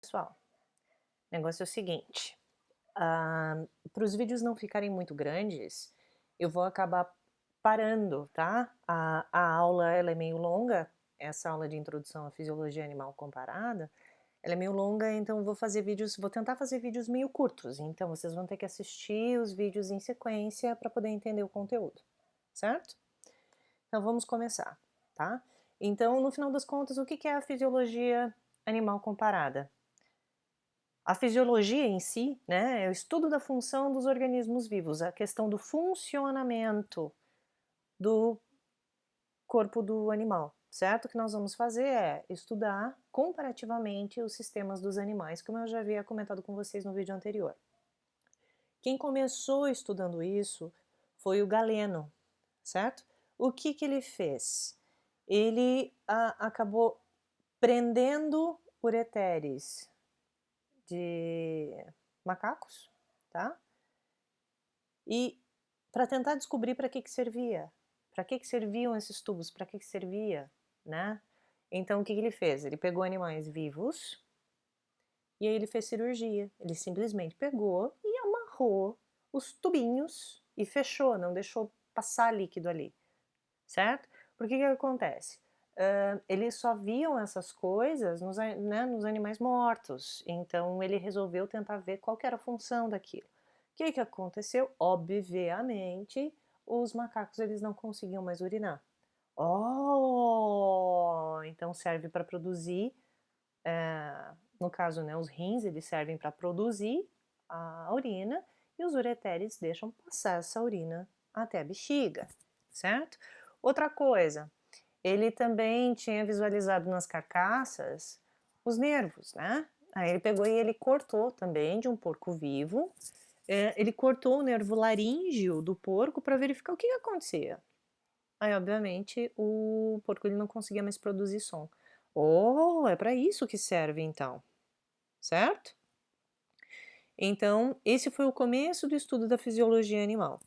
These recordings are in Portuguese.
Pessoal, o negócio é o seguinte, para os vídeos não ficarem muito grandes, eu vou acabar parando, tá? A aula ela é meio longa, essa aula de introdução à fisiologia animal comparada, ela é meio longa, então eu vou tentar fazer vídeos meio curtos, então vocês vão ter que assistir os vídeos em sequência para poder entender o conteúdo, certo? Então vamos começar, tá? Então, no final das contas, o que é a fisiologia animal comparada? A fisiologia em si, né, é o estudo da função dos organismos vivos, a questão do funcionamento do corpo do animal, certo? O que nós vamos fazer é estudar comparativamente os sistemas dos animais, como eu já havia comentado com vocês no vídeo anterior. Quem começou estudando isso foi o Galeno, certo? O que ele fez? Ele acabou prendendo ureteres de macacos, tá? E para tentar descobrir para que servia, para que serviam esses tubos, para que servia, né? Então o que ele fez? Ele pegou animais vivos e aí ele fez cirurgia. Ele simplesmente pegou e amarrou os tubinhos e fechou, não deixou passar líquido ali, certo? Porque que acontece? Eles só viam essas coisas nos animais mortos, então ele resolveu tentar ver qual que era a função daquilo. O que aconteceu? Obviamente, os macacos eles não conseguiam mais urinar. Oh, então serve para produzir, no caso, né, os rins eles servem para produzir a urina e os ureteres deixam passar essa urina até a bexiga, certo? Outra coisa, ele também tinha visualizado nas carcaças os nervos, né? Aí ele pegou e ele cortou também de um porco vivo, ele cortou o nervo laríngeo do porco para verificar o que acontecia. Aí, obviamente, o porco ele não conseguia mais produzir som. Oh, é para isso que serve então, certo? Então, esse foi o começo do estudo da fisiologia animal.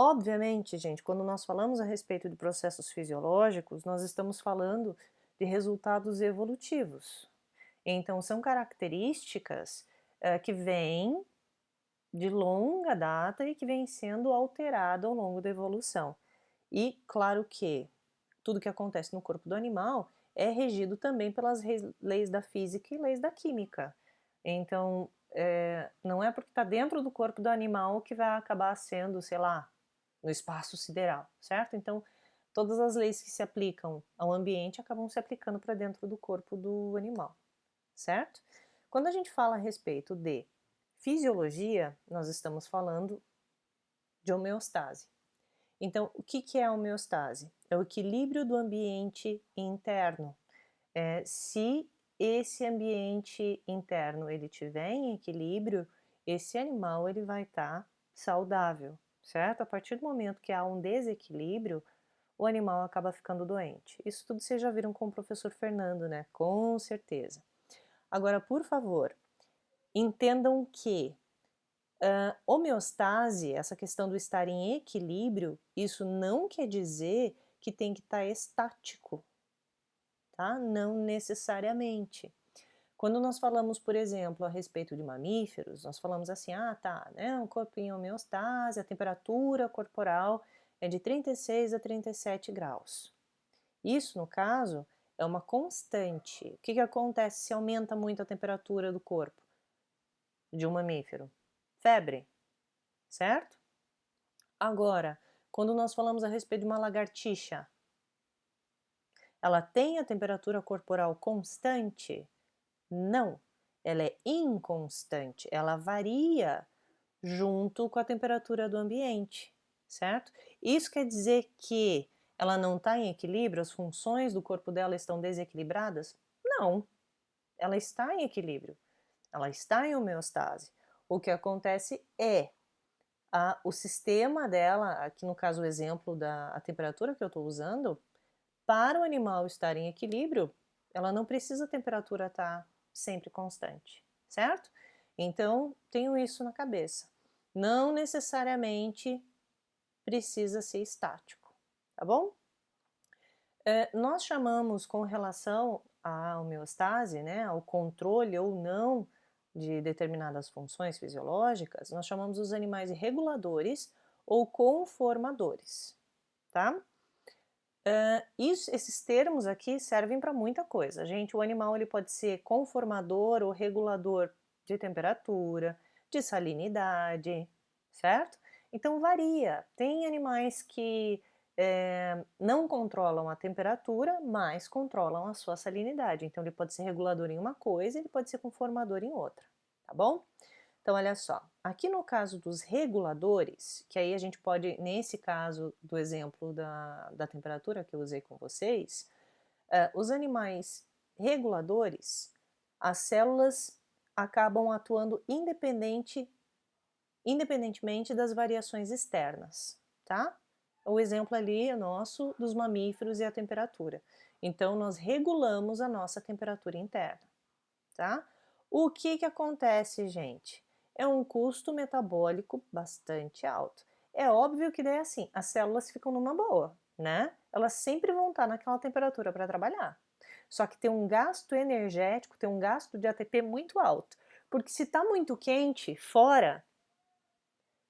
Obviamente, gente, quando nós falamos a respeito de processos fisiológicos, nós estamos falando de resultados evolutivos. Então, são características que vêm de longa data e que vêm sendo alterado ao longo da evolução. E, claro que tudo que acontece no corpo do animal é regido também pelas leis da física e leis da química. Então, não é porque está dentro do corpo do animal que vai acabar sendo, sei lá, no espaço sideral, certo? Então, todas as leis que se aplicam ao ambiente acabam se aplicando para dentro do corpo do animal, certo? Quando a gente fala a respeito de fisiologia, nós estamos falando de homeostase. Então, o que é a homeostase? É o equilíbrio do ambiente interno. Se esse ambiente interno ele tiver em equilíbrio, esse animal ele vai estar saudável, certo? A partir do momento que há um desequilíbrio, o animal acaba ficando doente. Isso tudo vocês já viram com o professor Fernando, né? Com certeza. Agora, por favor, entendam que homeostase, essa questão do estar em equilíbrio, isso não quer dizer que tem que estar estático, tá? Não necessariamente. Quando nós falamos, por exemplo, a respeito de mamíferos, nós falamos assim, tá, né, um corpo em homeostase, a temperatura corporal é de 36 a 37 graus. Isso, no caso, é uma constante. O que acontece se aumenta muito a temperatura do corpo de um mamífero? Febre, certo? Agora, quando nós falamos a respeito de uma lagartixa, ela tem a temperatura corporal constante? Não, ela é inconstante, ela varia junto com a temperatura do ambiente, certo? Isso quer dizer que ela não está em equilíbrio, as funções do corpo dela estão desequilibradas? Não, ela está em equilíbrio, ela está em homeostase. O que acontece é o sistema dela, aqui no caso o exemplo da temperatura que eu estou usando, para o animal estar em equilíbrio, ela não precisa a temperatura estar sempre constante, certo? Então, tenho isso na cabeça. Não necessariamente precisa ser estático, tá bom? Nós chamamos com relação à homeostase, né, ao controle ou não de determinadas funções fisiológicas, nós chamamos os animais reguladores ou conformadores, tá? Esses termos aqui servem para muita coisa. Gente, o animal ele pode ser conformador ou regulador de temperatura, de salinidade, certo? Então varia. Tem animais que não controlam a temperatura, mas controlam a sua salinidade. Então ele pode ser regulador em uma coisa, ele pode ser conformador em outra, tá bom? Então, olha só, aqui no caso dos reguladores, que aí a gente pode, nesse caso do exemplo da temperatura que eu usei com vocês, os animais reguladores, as células acabam atuando independentemente das variações externas, tá? O exemplo ali é nosso dos mamíferos e a temperatura. Então, nós regulamos a nossa temperatura interna, tá? O que acontece, gente? É um custo metabólico bastante alto. É óbvio que daí é assim, as células ficam numa boa, né? Elas sempre vão estar naquela temperatura para trabalhar. Só que tem um gasto energético, tem um gasto de ATP muito alto. Porque se está muito quente fora,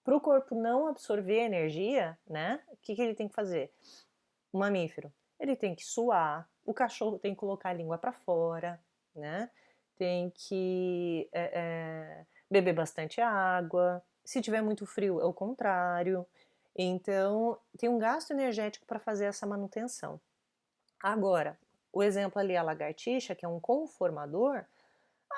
para o corpo não absorver energia, né? O que ele tem que fazer? O mamífero, ele tem que suar, o cachorro tem que colocar a língua para fora, né? Tem que beber bastante água. Se tiver muito frio, é o contrário. Então, tem um gasto energético para fazer essa manutenção. Agora, o exemplo ali, a lagartixa, que é um conformador,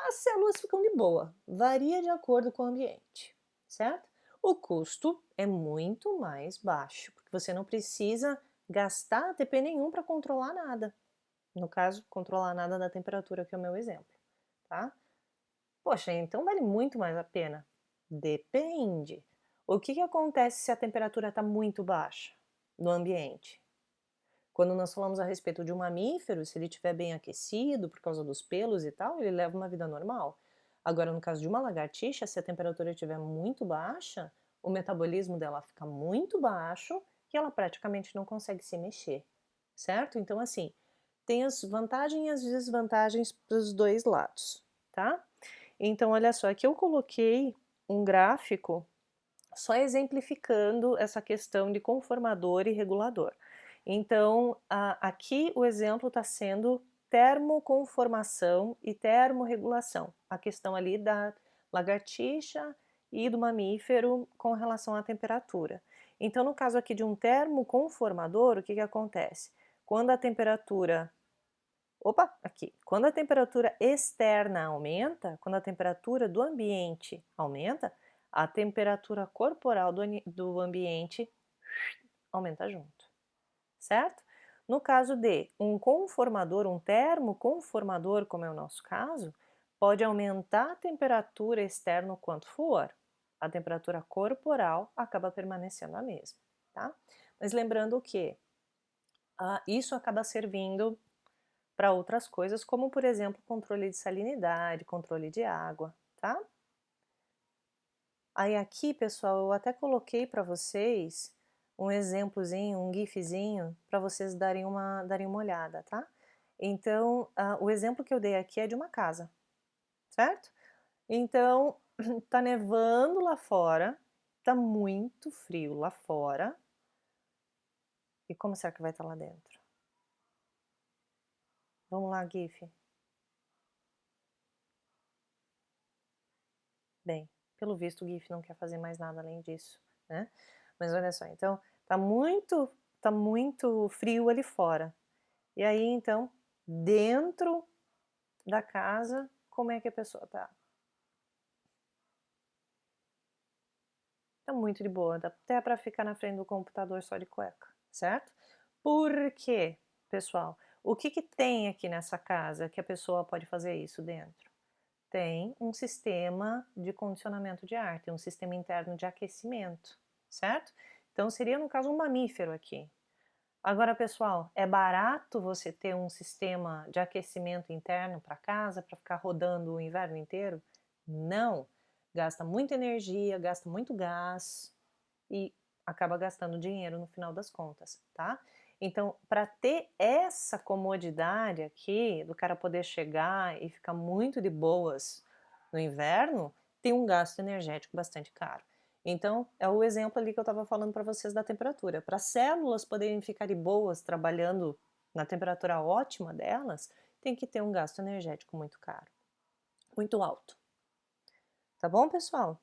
as células ficam de boa, varia de acordo com o ambiente, certo? O custo é muito mais baixo, porque você não precisa gastar ATP nenhum para controlar nada. No caso, controlar nada da temperatura, que é o meu exemplo, tá? Poxa, então vale muito mais a pena? Depende. O que acontece se a temperatura está muito baixa no ambiente? Quando nós falamos a respeito de um mamífero, se ele estiver bem aquecido por causa dos pelos e tal, ele leva uma vida normal. Agora, no caso de uma lagartixa, se a temperatura estiver muito baixa, o metabolismo dela fica muito baixo e ela praticamente não consegue se mexer, certo? Então, assim, tem as vantagens e as desvantagens para os dois lados, tá? Então, olha só, aqui eu coloquei um gráfico só exemplificando essa questão de conformador e regulador. Então, aqui o exemplo está sendo termoconformação e termorregulação, a questão ali da lagartixa e do mamífero com relação à temperatura. Então, no caso aqui de um termoconformador, o que acontece? Quando a temperatura quando a temperatura externa aumenta, quando a temperatura do ambiente aumenta, a temperatura corporal do ambiente aumenta junto, certo? No caso de um conformador, um termoconformador, como é o nosso caso, pode aumentar a temperatura externa o quanto for, a temperatura corporal acaba permanecendo a mesma, tá? Mas lembrando que isso acaba servindo para outras coisas, como por exemplo controle de salinidade, controle de água, tá? Aí aqui, pessoal, eu até coloquei para vocês um exemplozinho, um gifzinho, para vocês darem uma olhada, tá? Então, o exemplo que eu dei aqui é de uma casa, certo? Então, tá nevando lá fora, tá muito frio lá fora. E como será que vai estar lá dentro? Vamos lá, GIF. Bem, pelo visto o GIF não quer fazer mais nada além disso, né? Mas olha só, então tá muito frio ali fora. E aí então, dentro da casa, como é que a pessoa tá? Tá muito de boa, dá até para ficar na frente do computador só de cueca, certo? Por quê, pessoal? O que tem aqui nessa casa que a pessoa pode fazer isso dentro? Tem um sistema de condicionamento de ar, tem um sistema interno de aquecimento, certo? Então seria no caso um mamífero aqui. Agora, pessoal, é barato você ter um sistema de aquecimento interno para casa para ficar rodando o inverno inteiro? Não. Gasta muita energia, gasta muito gás e acaba gastando dinheiro no final das contas, tá? Então, para ter essa comodidade aqui, do cara poder chegar e ficar muito de boas no inverno, tem um gasto energético bastante caro. Então, é o exemplo ali que eu estava falando para vocês da temperatura. Para as células poderem ficar de boas trabalhando na temperatura ótima delas, tem que ter um gasto energético muito caro, muito alto. Tá bom, pessoal?